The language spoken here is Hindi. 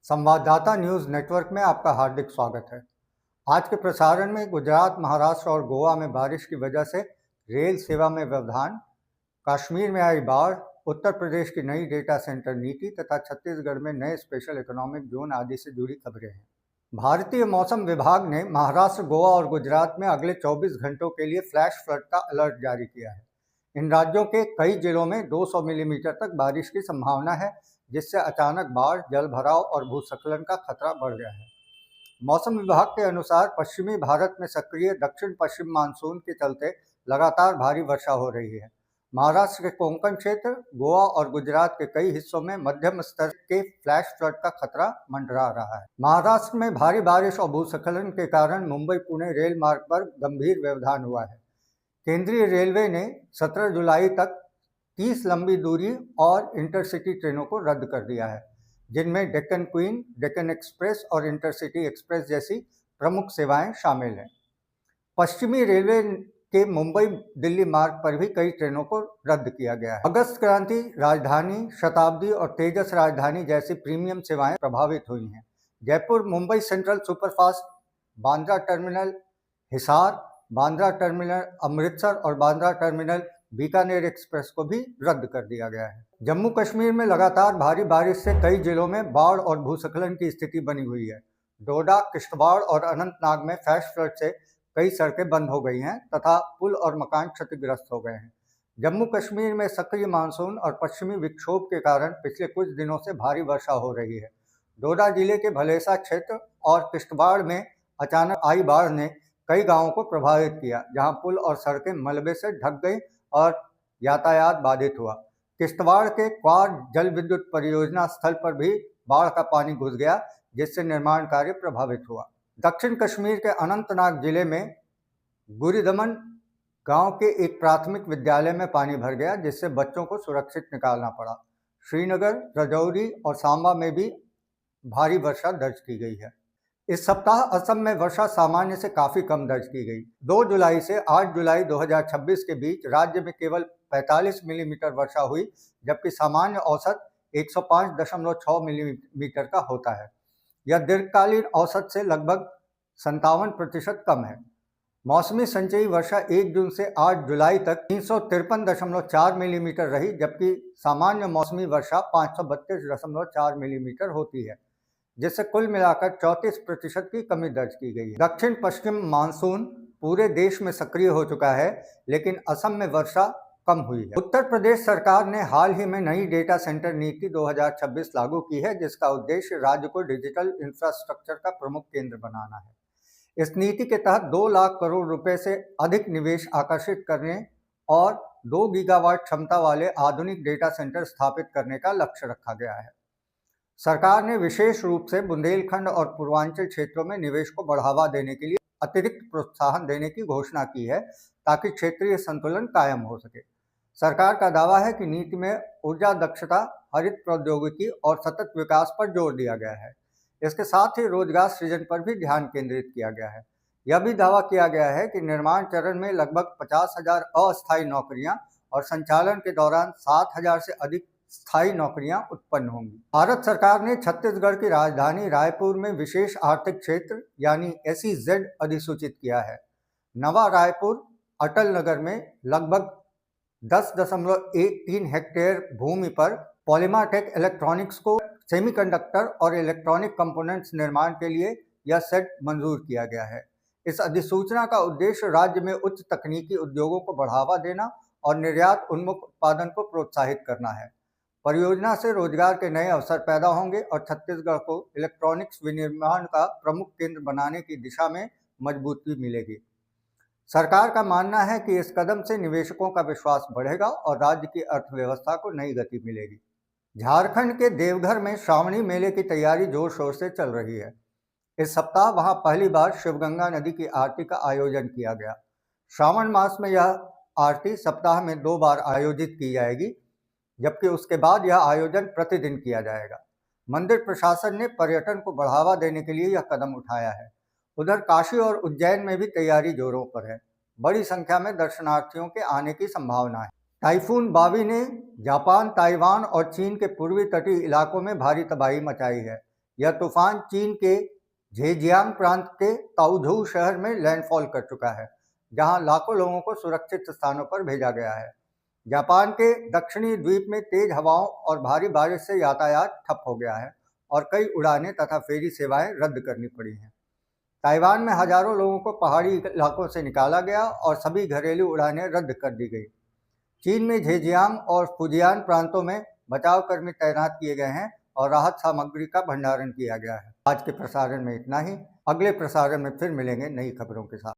संवाददाता न्यूज़ नेटवर्क में आपका हार्दिक स्वागत है। आज के प्रसारण में गुजरात, महाराष्ट्र और गोवा में बारिश की वजह से रेल सेवा में व्यवधान, कश्मीर में आई बाढ़, उत्तर प्रदेश की नई डेटा सेंटर नीति तथा छत्तीसगढ़ में नए स्पेशल इकोनॉमिक जोन आदि से जुड़ी खबरें हैं। भारतीय मौसम विभाग ने महाराष्ट्र, गोवा और गुजरात में अगले 24 घंटों के लिए फ्लैश फ्लड का अलर्ट जारी किया है। इन राज्यों के कई जिलों में 200 मिलीमीटर तक बारिश की संभावना है, जिससे अचानक बाढ़, जल भराव और भूस्खलन का खतरा बढ़ गया है। मौसम विभाग के अनुसार पश्चिमी भारत में सक्रिय दक्षिण पश्चिम मानसून के चलते लगातार भारी वर्षा हो रही है। महाराष्ट्र के कोंकण क्षेत्र, गोवा और गुजरात के कई हिस्सों में मध्यम स्तर के फ्लैश फ्लड का खतरा मंडरा रहा है। महाराष्ट्र में भारी बारिश और भूस्खलन के कारण मुंबई पुणे रेल मार्ग पर गंभीर व्यवधान हुआ है। केंद्रीय रेलवे ने 17 जुलाई तक 30 लंबी दूरी और इंटरसिटी ट्रेनों को रद्द कर दिया है, जिनमें डेक्कन क्वीन, डेक्कन एक्सप्रेस और इंटरसिटी एक्सप्रेस जैसी प्रमुख सेवाएं शामिल हैं। पश्चिमी रेलवे के मुंबई दिल्ली मार्ग पर भी कई ट्रेनों को रद्द किया गया है। अगस्त क्रांति, राजधानी, शताब्दी और तेजस राजधानी जैसी प्रीमियम सेवाएं प्रभावित हुई हैं। Jaipur Mumbai central superfast, Bandra terminal Hisar, Bandra terminal Amritsar और बांद्रा टर्मिनल बीकानेर एक्सप्रेस को भी रद्द कर दिया गया है। जम्मू कश्मीर में लगातार भारी बारिश से कई जिलों में बाढ़ और भूस्खलन की स्थिति बनी हुई है। डोडा, किश्तवाड़ और अनंतनाग में फ्लैश फ्लड से कई सड़कें बंद हो गई हैं तथा पुल और मकान क्षतिग्रस्त हो गए हैं। जम्मू कश्मीर में सक्रिय मानसून और पश्चिमी विक्षोभ के कारण पिछले कुछ दिनों से भारी वर्षा हो रही है। डोडा जिले के भलेसा क्षेत्र और किश्तवाड़ में अचानक आई बाढ़ ने कई गांवों को प्रभावित किया, जहां पुल और सड़कें मलबे से ढक गई और यातायात बाधित हुआ। किश्तवाड़ के क्वार जल विद्युत परियोजना स्थल पर भी बाढ़ का पानी घुस गया, जिससे निर्माण कार्य प्रभावित हुआ। दक्षिण कश्मीर के अनंतनाग जिले में गुरीदमन गांव के एक प्राथमिक विद्यालय में पानी भर गया, जिससे बच्चों को सुरक्षित निकालना पड़ा। श्रीनगर, रजौरी और सांबा में भी भारी वर्षा दर्ज की गई है। इस सप्ताह असम में वर्षा सामान्य से काफ़ी कम दर्ज की गई। 2 जुलाई से 8 जुलाई 2026 के बीच राज्य में केवल 45 मिलीमीटर वर्षा हुई, जबकि सामान्य औसत 105.6 मिलीमीटर का होता है। यह दीर्घकालीन औसत से लगभग 57% कम है। मौसमी संचयी वर्षा 1 जून से 8 जुलाई तक 353.4 मिलीमीटर रही, जबकि सामान्य मौसमी वर्षा 532.4 मिलीमीटर होती है, जिससे कुल मिलाकर 34% की कमी दर्ज की गई है। दक्षिण पश्चिम मानसून पूरे देश में सक्रिय हो चुका है, लेकिन असम में वर्षा कम हुई है। उत्तर प्रदेश सरकार ने हाल ही में नई डेटा सेंटर नीति 2026 लागू की है, जिसका उद्देश्य राज्य को डिजिटल इंफ्रास्ट्रक्चर का प्रमुख केंद्र बनाना है। इस नीति के तहत 2 लाख करोड़ रुपए से अधिक निवेश आकर्षित करने और 2 गीगावाट क्षमता वाले आधुनिक डेटा सेंटर स्थापित करने का लक्ष्य रखा गया है। सरकार ने विशेष रूप से बुंदेलखंड और पूर्वांचल क्षेत्रों में निवेश को बढ़ावा देने के लिए अतिरिक्त प्रोत्साहन देने की घोषणा की है, ताकि क्षेत्रीय संतुलन कायम हो सके। सरकार का दावा है कि नीति में ऊर्जा दक्षता, हरित प्रौद्योगिकी और सतत विकास पर जोर दिया गया है। इसके साथ ही रोजगार सृजन पर भी ध्यान केंद्रित किया गया है। यह भी दावा किया गया है कि निर्माण चरण में लगभग 50,000 अस्थायी नौकरियां और संचालन के दौरान 7,000 से अधिक स्थायी नौकरियां उत्पन्न होंगी। भारत सरकार ने छत्तीसगढ़ की राजधानी रायपुर में विशेष आर्थिक क्षेत्र यानी SEZ अधिसूचित किया है। नवा रायपुर अटल नगर में लगभग 10.13 हेक्टेयर भूमि पर पॉलीमाटेक इलेक्ट्रॉनिक्स को सेमीकंडक्टर और इलेक्ट्रॉनिक कंपोनेंट्स निर्माण के लिए यह सेट मंजूर किया गया है। इस अधिसूचना का उद्देश्य राज्य में उच्च तकनीकी उद्योगों को बढ़ावा देना और निर्यात उन्मुख उत्पादन को प्रोत्साहित करना है। परियोजना से रोजगार के नए अवसर पैदा होंगे और छत्तीसगढ़ को इलेक्ट्रॉनिक्स विनिर्माण का प्रमुख केंद्र बनाने की दिशा में मजबूती मिलेगी। सरकार का मानना है कि इस कदम से निवेशकों का विश्वास बढ़ेगा और राज्य की अर्थव्यवस्था को नई गति मिलेगी। झारखंड के देवघर में श्रावणी मेले की तैयारी जोर शोर से चल रही है। इस सप्ताह वहां पहली बार शिवगंगा नदी की आरती का आयोजन किया गया। श्रावण मास में यह आरती सप्ताह में 2 बार आयोजित की जाएगी, जबकि उसके बाद यह आयोजन प्रतिदिन किया जाएगा। मंदिर प्रशासन ने पर्यटन को बढ़ावा देने के लिए यह कदम उठाया है। उधर काशी और उज्जैन में भी तैयारी जोरों पर है। बड़ी संख्या में दर्शनार्थियों के आने की संभावना है। टाइफून बावी ने जापान, ताइवान और चीन के पूर्वी तटीय इलाकों में भारी तबाही मचाई है। यह तूफान चीन के झेजियांग प्रांत के ताओझू शहर में लैंडफॉल कर चुका है, जहां लाखों लोगों को सुरक्षित स्थानों पर भेजा गया है। जापान के दक्षिणी द्वीप में तेज हवाओं और भारी बारिश से यातायात ठप हो गया है और कई उड़ानें तथा फेरी सेवाएं रद्द करनी पड़ी हैं। ताइवान में हजारों लोगों को पहाड़ी इलाकों से निकाला गया और सभी घरेलू उड़ानें रद्द कर दी गई। चीन में झेजियांग और फुजियान प्रांतों में बचाव कर्मी तैनात किए गए हैं और राहत सामग्री का भंडारण किया गया है। आज के प्रसारण में इतना ही। अगले प्रसारण में फिर मिलेंगे नई खबरों के साथ।